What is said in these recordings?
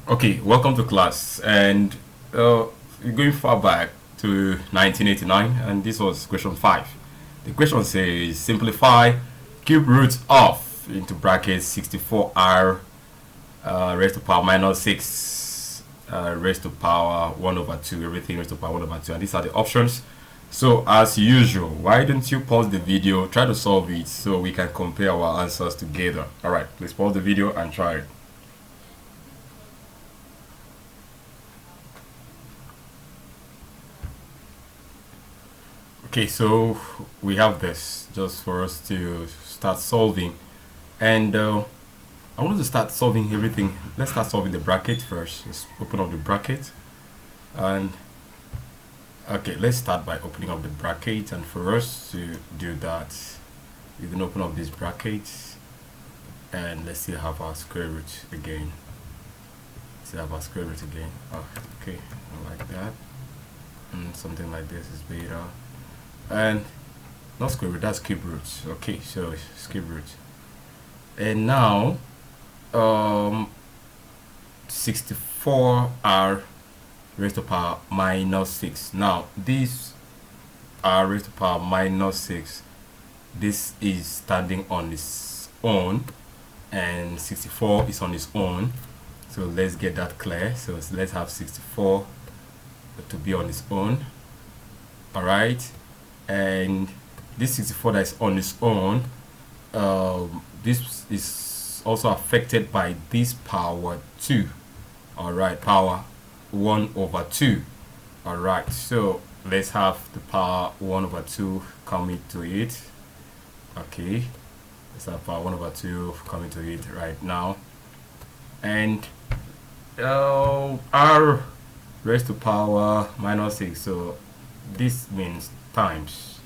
Okay, welcome to class. And we're going far back to 1989, and this was question 5. The question says simplify cube root of into brackets 64r raised to power minus 6 raised to power 1 over 2, everything raised to power 1 over 2, and these are the options. So as usual, why don't you pause the video, try to solve it so we can compare our answers together. Alright, please pause the video and try it. Okay, so we have this just for us to start solving, and I want to start solving everything. Let's start solving the bracket first. Let's open up the bracket, and okay, let's start by opening up the bracket. And for us to do that, you can open up this bracket, and let's still have our square root again. Oh, okay, I like that. And something like this is better. And not square root, that's cube root. Okay, so it's cube root. And now 64r raised to power minus 6. Now these r raised to power minus 6, this is standing on its own, and 64 is on its own. So let's get that clear. So let's have 64 to be on its own. All right. And this 64 that is on its own, this is also affected by this power 2. All right, power 1 over 2. All right, so let's have the power 1 over 2 coming to it. Okay, let's have power 1 over 2 coming to it right now. And r raised to power minus 6, so this means times.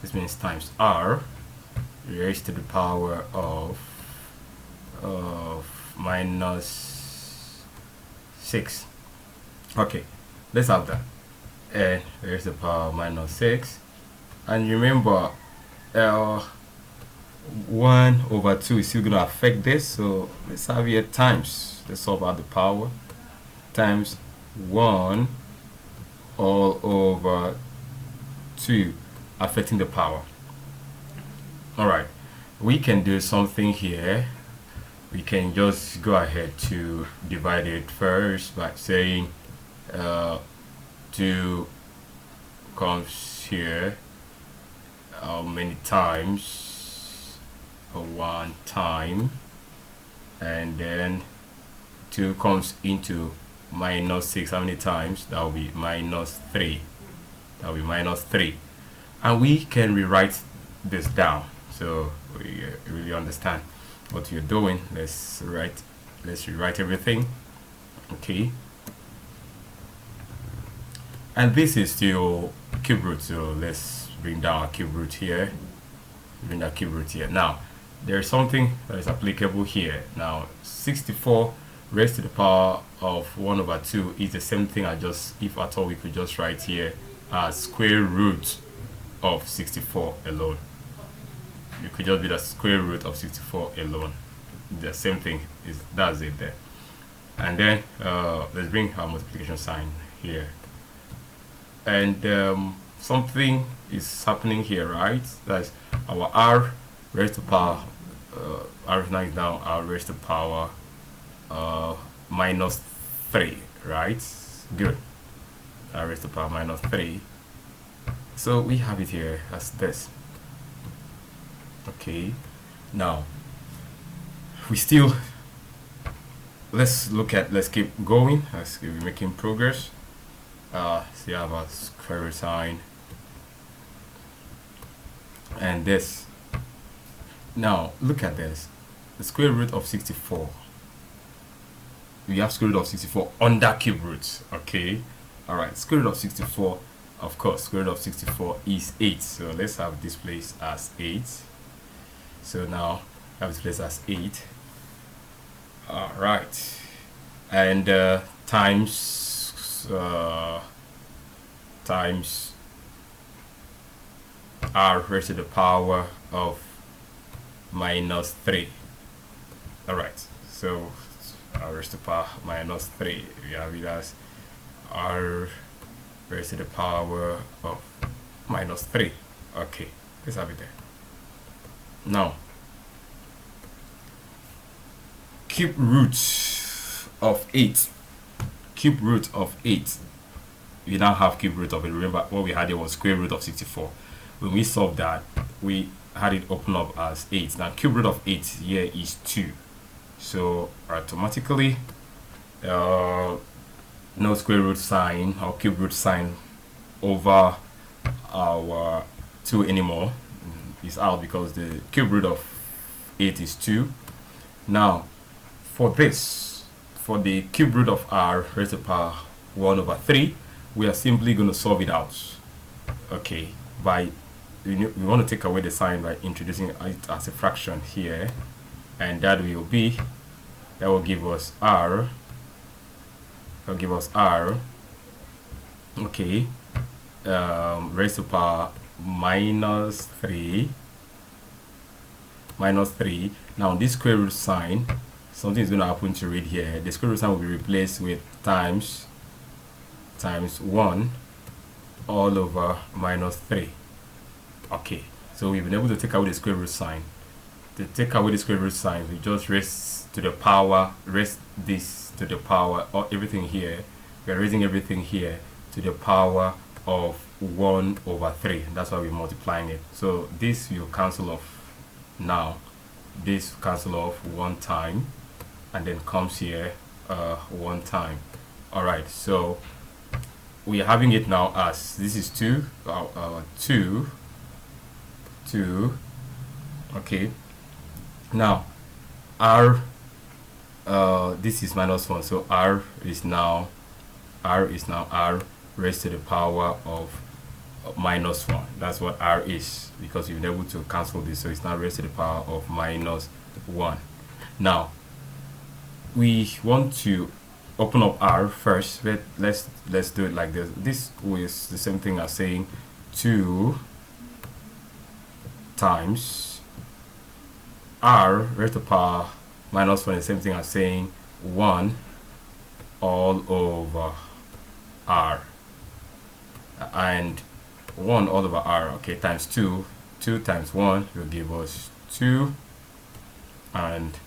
This means times r raised to the power of minus 6. Okay, let's have that. And raised to the power minus 6. And remember, 1 over 2 is still going to affect this. So let's have here times. Let's solve out the power. Times 1 all over 2 affecting the power. All right, we can do something here. We can just go ahead to divide it first by saying 2 comes here many times, 1 time, and then 2 comes into minus 6 how many times? That will be minus 3. That will be minus 3, and we can rewrite this down so we really understand what you're doing. Let's rewrite everything. Okay, and this is still cube root, so let's bring down our cube root here. Now there's something that is applicable here. Now 64 raised to the power of 1 over 2 is the same thing. If at all, we could just write here as square root of 64 alone. You could just be the square root of 64 alone. The same thing, that's it there. And then let's bring our multiplication sign here. And something is happening here, right? That's our r raised to power r is now r raised to power minus 3, right? Good. R raised to power minus 3. So we have it here as this. Okay, now let's keep going. Let's keep making progress. So you have a square root sign and this. Now look at this, the square root of 64. We have square root of 64 under cube roots. Okay, all right, square root of 64, of course, square root of 64 is 8. So let's have this place as 8. So now have this place as 8. All right, and times r raised to the power of minus 3. All right, so r raised to the power minus 3. We have it as r raised to the power of minus 3. Okay, let's have it there. Now, cube root of 8. Cube root of 8. We now have cube root of it. Remember what we had here was square root of 64. When we solved that, we had it open up as 8. Now cube root of 8 here is 2. So automatically no square root sign or cube root sign over our 2 anymore. Is out because the cube root of 8 is 2. Now for this, for the cube root of r raised to the power 1 over 3, we are simply going to solve it out. Okay, by we want to take away the sign by introducing it as a fraction here, and that will give us r. That will give us r. Okay, raised to the power minus 3. Now this square root sign, something is going to happen to read here. The square root sign will be replaced with times 1 all over minus 3. Okay, so we've been able to take away the square root sign. To take away the square root sign, we just raise this to the power, or everything here. We are raising everything here to the power of 1 over 3. That's why we're multiplying it. So this will cancel off now. This cancel off one time, and then comes here one time. Alright, so we are having it now as this is 2. Okay, now r, this is minus 1, so r is now r raised to the power of minus 1. That's what r is, because you've been able to cancel this, so it's now raised to the power of minus 1. Now we want to open up r first. Let's do it like this. This is the same thing as saying 2 times r raised to the power minus 1 is the same thing as saying 1 all over r, and 1 all over r, okay, times 2 times 1 will give us 2, and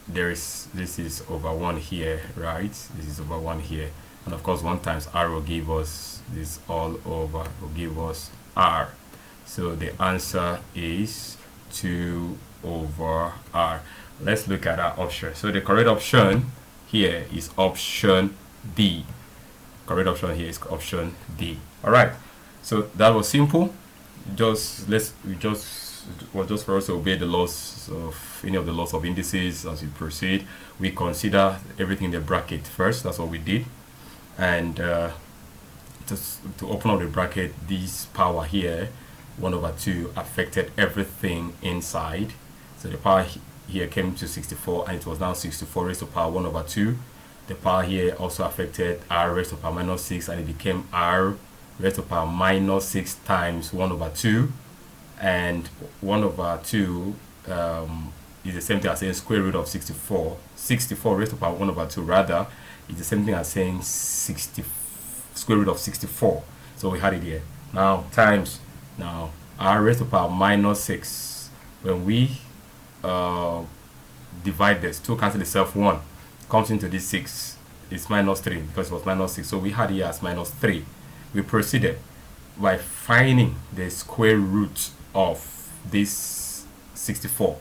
this is over 1 here, right? This is over 1 here, and of course 1 times r will give us this all over, will give us r. So the answer is 2 over r. Let's look at our option. So the correct option here is option D. Correct option here is option D. All right, so that was simple. Was just for us to obey the laws of any of the laws of indices. As we proceed, we consider everything in the bracket first. That's what we did, and just to open up the bracket, this power here 1 over 2 affected everything inside. So the power here came to 64, and it was now 64 raised to the power 1 over 2. The power here also affected r raised to the power minus 6, and it became r raised to the power minus 6 times 1 over 2. And 1 over 2 is the same thing as saying square root of 64. 64 raised to the power 1 over 2 rather is the same thing as saying square root of 64. So we had it here. Now times, now r raised to the power minus 6. When we divide this, 2 cancel itself, 1 comes into this 6, it's minus 3 because it was minus 6. So we had here as minus 3. We proceeded by finding the square root of this 64.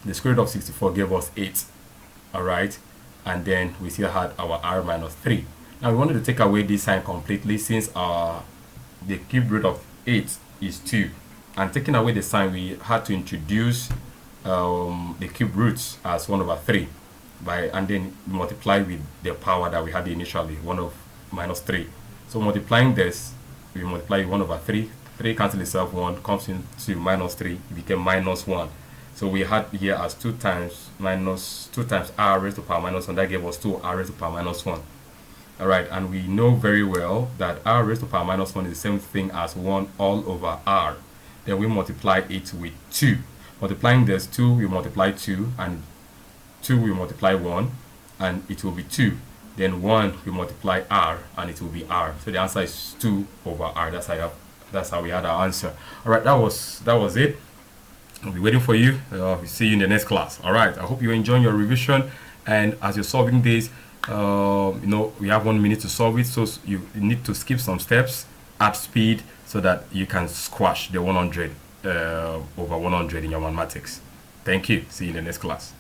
The square root of 64 gave us 8. Alright, and then we still had our r minus 3. Now we wanted to take away this sign completely, since the cube root of 8 is 2, and taking away the sign, we had to introduce the cube roots as 1 over 3 and then multiply with the power that we had initially, 1 of minus 3. So multiplying this, we multiply 1 over 3, 3 cancel itself, 1 comes into minus 3, it became minus 1. So we had here as 2 times r raised to the power minus 1, that gave us 2 r raised to the power minus 1. Alright, and we know very well that r raised to the power minus 1 is the same thing as 1 all over r. Then we multiply it with 2. Multiplying this, 2 we multiply 2, and 2 we multiply 1, and it will be 2. Then 1 we multiply r and it will be r. So the answer is 2 over r. That's how we had our answer. All right, that was it. I'll be waiting for you. We'll see you in the next class. All right, I hope you're enjoying your revision, and as you're solving this, we have 1 minute to solve it, so you need to skip some steps, add speed, so that you can squash the 100 over 100 in your mathematics. Thank you. See you in the next class.